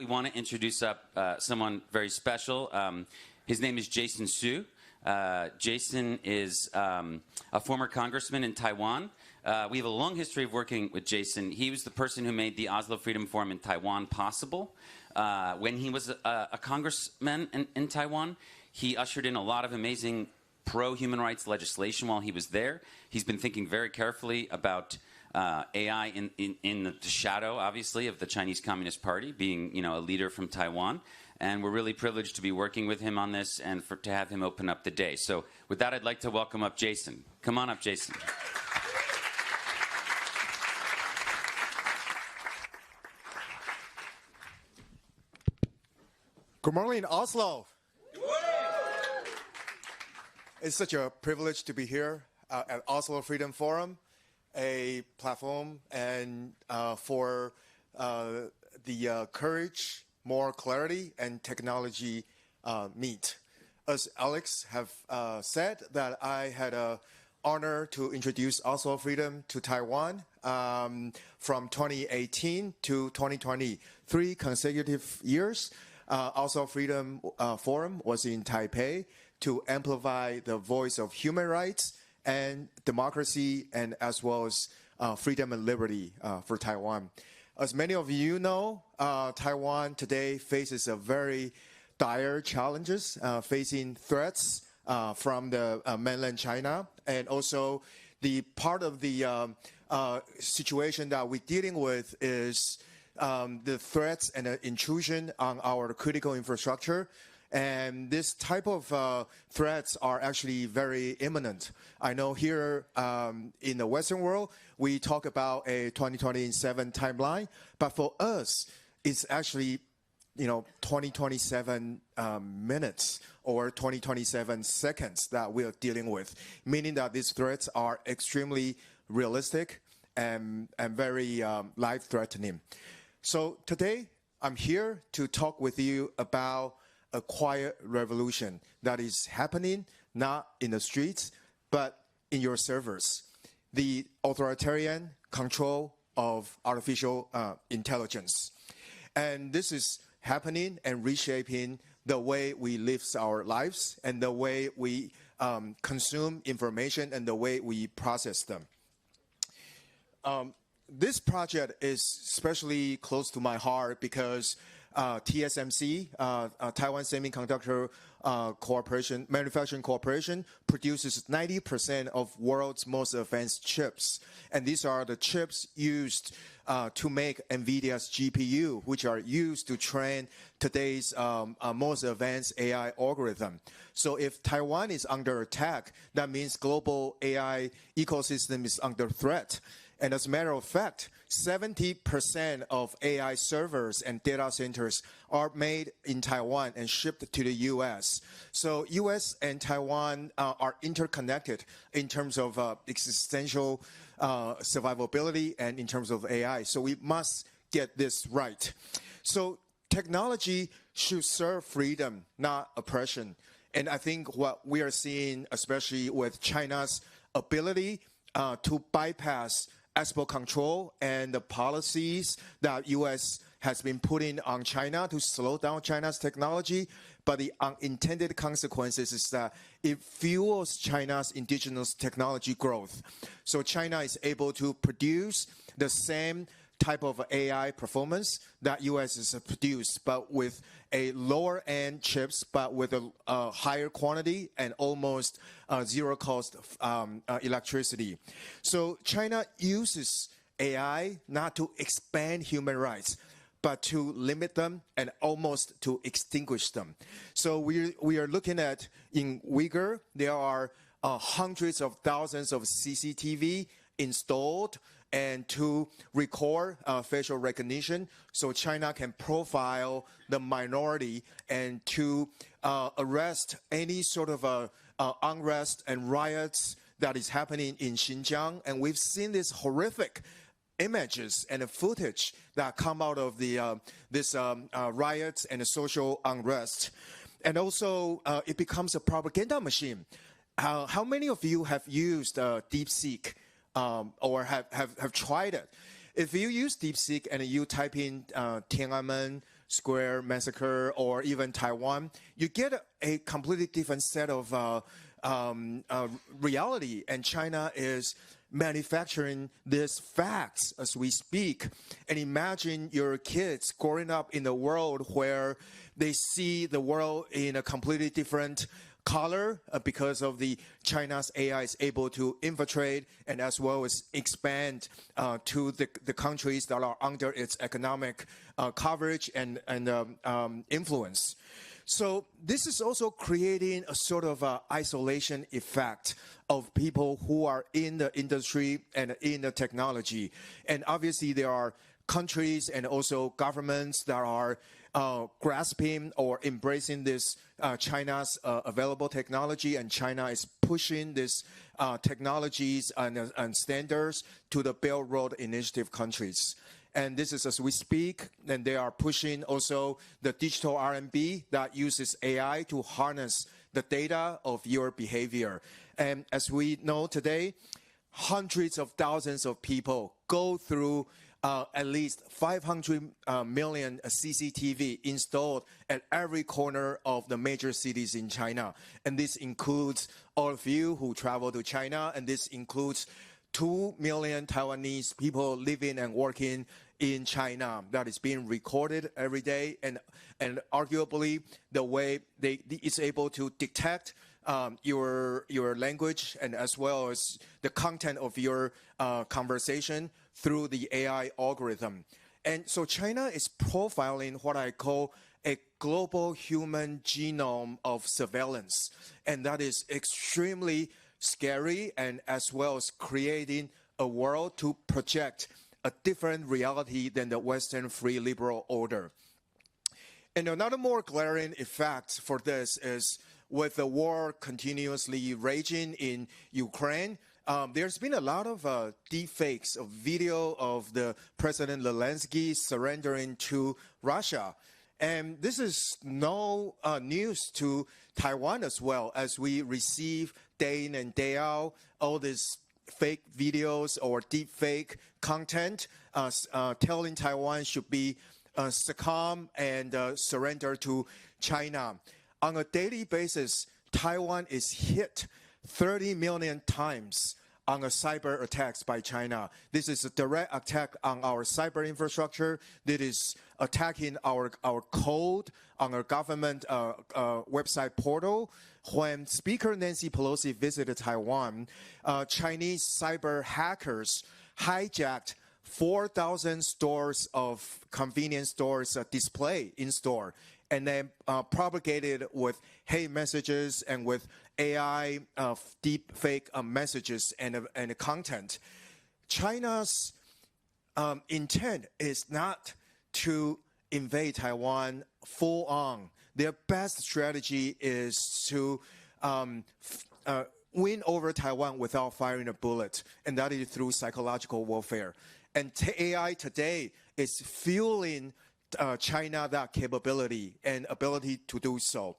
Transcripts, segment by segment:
we want to introduce someone very special. His name is Jason Su. Jason is a former congressman in Taiwan. We have a long history of working with Jason. He was the person who made the Oslo Freedom Forum in Taiwan possible. When he was a congressman in Taiwan, he ushered in a lot of amazing pro-human rights legislation while he was there. He's been thinking very carefully about AI in the shadow, obviously, of the Chinese Communist Party, being a leader from Taiwan. And we're really privileged to be working with him on this and to have him open up the day. So with that, I'd like to welcome up Jason. Come on up, Jason. Good morning, Oslo. It's such a privilege to be here at Oslo Freedom Forum, a platform and for the courage, more clarity, and technology meet. As Alex have said, that I had an honor to introduce Oslo Freedom to Taiwan from 2018 to 2020, 3 consecutive years. Oslo Freedom Forum was in Taipei to amplify the voice of human rights and democracy, and as well as freedom and liberty for Taiwan. As many of you know, Taiwan today faces a very dire challenges, facing threats from the mainland China, and also the part of the situation that we're dealing with is the threats and the intrusion on our critical infrastructure. And this type of threats are actually very imminent. I know here in the Western world, we talk about a 2027 timeline, but for us, it's actually 2027 minutes or 2027 seconds that we are dealing with, meaning that these threats are extremely realistic and very life-threatening. So today, I'm here to talk with you about a quiet revolution that is happening not in the streets, but in your servers. The authoritarian control of artificial intelligence. And this is happening and reshaping the way we live our lives and the way we consume information and the way we process them. This project is especially close to my heart because TSMC, Taiwan Semiconductor Manufacturing Corporation, produces 90% of world's most advanced chips. And these are the chips used to make NVIDIA's GPU, which are used to train today's most advanced AI algorithm. So if Taiwan is under attack, that means global AI ecosystem is under threat. And as a matter of fact, 70% of AI servers and data centers are made in Taiwan and shipped to the US. So US and Taiwan are interconnected in terms of existential survivability and in terms of AI. So we must get this right. So technology should serve freedom, not oppression. And I think what we are seeing, especially with China's ability to bypass export control and the policies that U.S. has been putting on China to slow down China's technology, but the unintended consequences is that it fuels China's indigenous technology growth. So China is able to produce the same type of AI performance that U.S. has produced, but with a lower-end chips, but with a higher quantity and almost zero-cost electricity. So China uses AI not to expand human rights, but to limit them and almost to extinguish them. So we are looking at, in Uyghur, there are hundreds of thousands of CCTV installed and to record facial recognition so China can profile the minority and to arrest any sort of unrest and riots that is happening in Xinjiang. And we've seen these horrific images and footage that come out of this riots and social unrest. And also, it becomes a propaganda machine. How many of you have used DeepSeek or have tried it? If you use DeepSeek and you type in Tiananmen Square massacre or even Taiwan, you get a completely different set of reality. And China is manufacturing these facts as we speak. And imagine your kids growing up in a world where they see the world in a completely different color because of the China's AI is able to infiltrate and as well as expand to the countries that are under its economic coverage and influence. So this is also creating a sort of isolation effect of people who are in the industry and in the technology. And obviously there are countries and also governments that are grasping or embracing this China's available technology, and China is pushing these technologies and standards to the Belt Road Initiative countries. And this is as we speak, and they are pushing also the digital RMB that uses AI to harness the data of your behavior. And as we know today, hundreds of thousands of people go through at least 500 million CCTV installed at every corner of the major cities in China. And this includes all of you who travel to China, and this includes 2 million Taiwanese people living and working in China that is being recorded every day, and arguably the way it's able to detect your language and as well as the content of your conversation through the AI algorithm. And so China is profiling what I call a global human genome of surveillance, and that is extremely scary, and as well as creating a world to project a different reality than the Western free liberal order. And another more glaring effect for this is with the war continuously raging in Ukraine, there's been a lot of deepfakes of video of the President Zelensky surrendering to Russia. And this is no news to Taiwan as well, as we receive day in and day out all these fake videos or deep fake content telling Taiwan should be succumb and surrender to China. On a daily basis, Taiwan is hit 30 million times on a cyber attacks by China. This is a direct attack on our cyber infrastructure. That is attacking our code on our government website portal. When Speaker Nancy Pelosi visited Taiwan, Chinese cyber hackers hijacked 4,000 stores of convenience stores display in store, and then propagated with hate messages and with AI deep fake messages and content. China's intent is not to invade Taiwan full on. Their best strategy is to win over Taiwan without firing a bullet, and that is through psychological warfare. And AI today is fueling China that capability and ability to do so.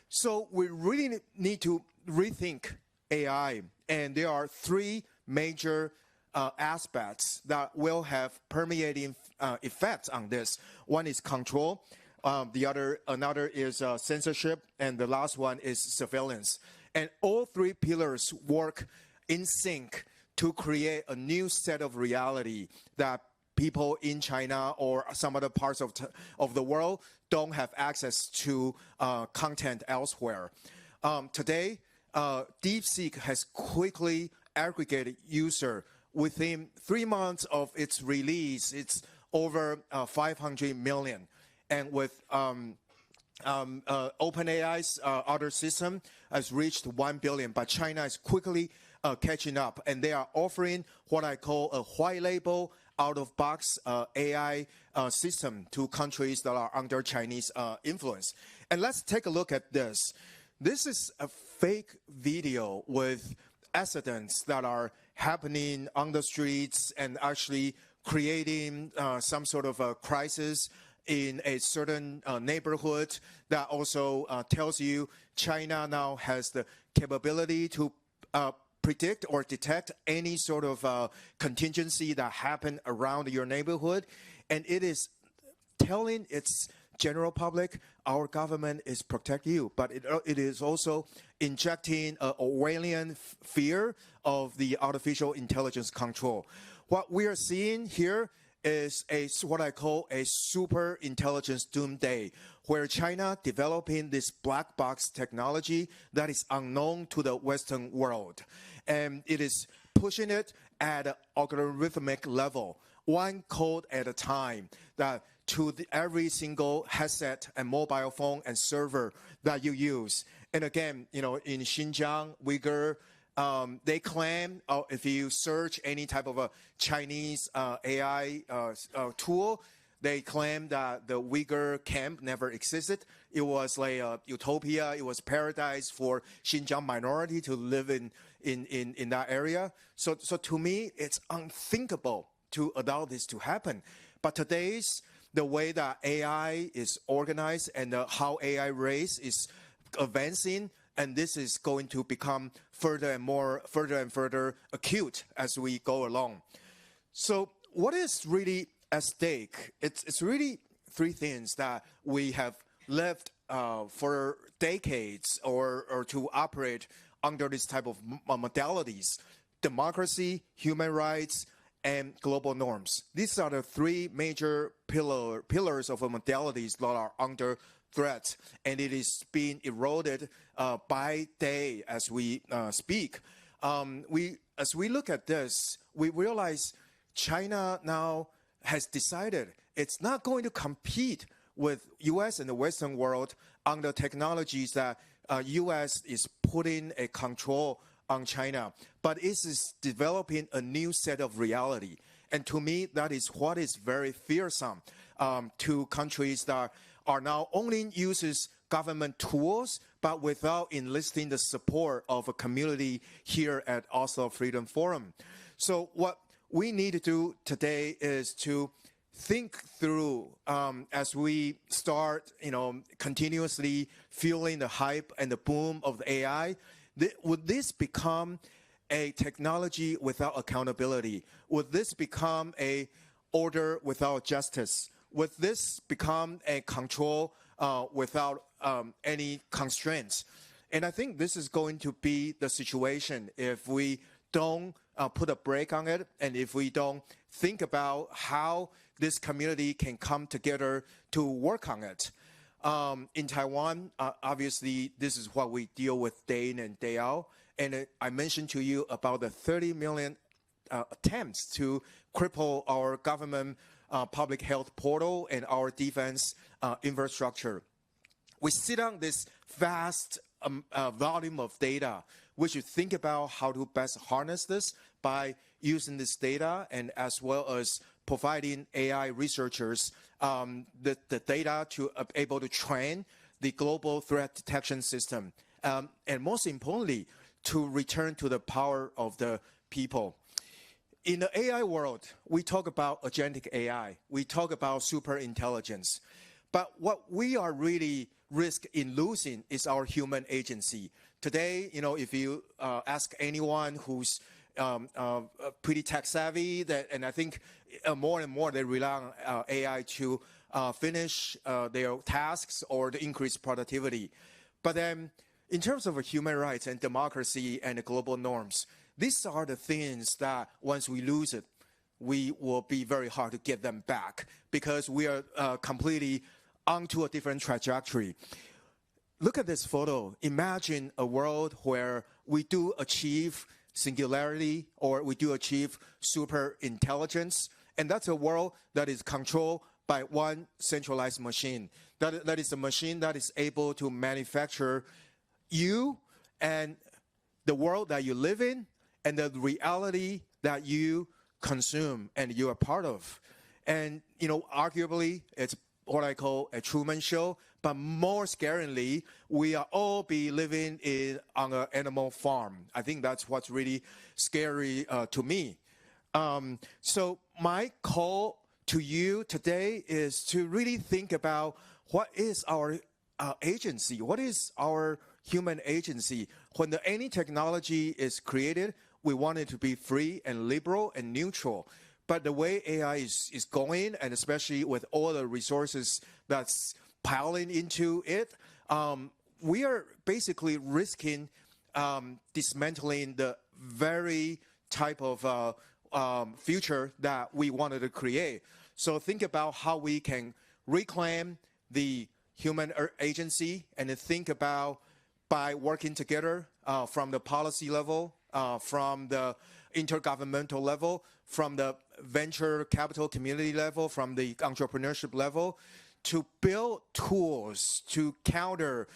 So we really need to rethink AI, and there are three major aspects that will have permeating effects on this. One is control, another is censorship, and the last one is surveillance. And all three pillars work in sync to create a new set of reality that people in China or some other parts of the world don't have access to content elsewhere. Today, DeepSeek has quickly aggregated user. Within 3 months of its release, it's over 500 million. And with OpenAI's other system has reached 1 billion, but China is quickly catching up, and they are offering what I call a white label out-of-box AI system to countries that are under Chinese influence. And let's take a look at this. This is a fake video with accidents that are happening on the streets and actually creating some sort of a crisis in a certain neighborhood that also tells you China now has the capability to predict or detect any sort of contingency that happened around your neighborhood. And it is telling its general public, our government is protecting you, but it is also injecting an Orwellian fear of the artificial intelligence control. What we are seeing here is what I call a super intelligence doomsday, where China developing this black box technology that is unknown to the Western world. And it is pushing it at an algorithmic level, one code at a time, that to every single headset and mobile phone and server that you use. And again, in Xinjiang, Uyghur, they claim if you search any type of a Chinese AI tool, they claim that the Uyghur camp never existed. It was like a utopia. It was paradise for Xinjiang minority to live in that area. So to me, it's unthinkable to allow this to happen. But the way that AI is organized and how AI race is advancing, and this is going to become further and further acute as we go along. So what is really at stake? It's really three things that we have left for decades or to operate under this type of modalities: democracy, human rights, and global norms. These are the three major pillars of modalities that are under threat, and it is being eroded by day as we speak. As we look at this, we realize China now has decided it's not going to compete with U.S. and the Western world on the technologies that U.S. is putting a control on China, but it is developing a new set of reality. And to me, that is what is very fearsome to countries that are now only uses government tools, but without enlisting the support of a community here at Oslo Freedom Forum. So what we need to do today is to think through as we start, continuously feeling the hype and the boom of the AI. Would this become a technology without accountability? Would this become a order without justice? Would this become a control without any constraints? And I think this is going to be the situation if we don't put a brake on it, and if we don't think about how this community can come together to work on it. In Taiwan, obviously, this is what we deal with day in and day out. And I mentioned to you about the 30 million attempts to cripple our government public health portal and our defense infrastructure. We sit on this vast volume of data. We should think about how to best harness this by using this data, and as well as providing AI researchers the data to be able to train the global threat detection system. And most importantly, to return to the power of the people. In the AI world, we talk about agentic AI. We talk about super intelligence. But what we are really risk in losing is our human agency. Today, if you ask anyone who's pretty tech savvy, and I think more and more they rely on AI to finish their tasks or to increase productivity. But then, in terms of human rights and democracy and the global norms, these are the things that once we lose it, we will be very hard to get them back, because we are completely onto a different trajectory. Look at this photo. Imagine a world where we do achieve singularity, or we do achieve super intelligence, and that's a world that is controlled by one centralized machine. That is a machine that is able to manufacture you and the world that you live in and the reality that you consume and you are part of. And, arguably, it's what I call a Truman Show, but more scarily, we are all be living on an animal farm. I think that's what's really scary to me. So my call to you today is to really think about what is our agency, what is our human agency. When any technology is created, we want it to be free and liberal and neutral. But the way AI is going, and especially with all the resources that's piling into it, we are basically risking dismantling the very type of future that we wanted to create. So think about how we can reclaim the human agency, and think about by working together from the policy level, from the intergovernmental level, from the venture capital community level, from the entrepreneurship level, to build tools to counter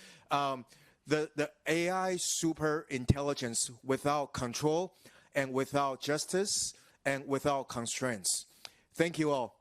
the AI super intelligence without control and without justice and without constraints. Thank you all.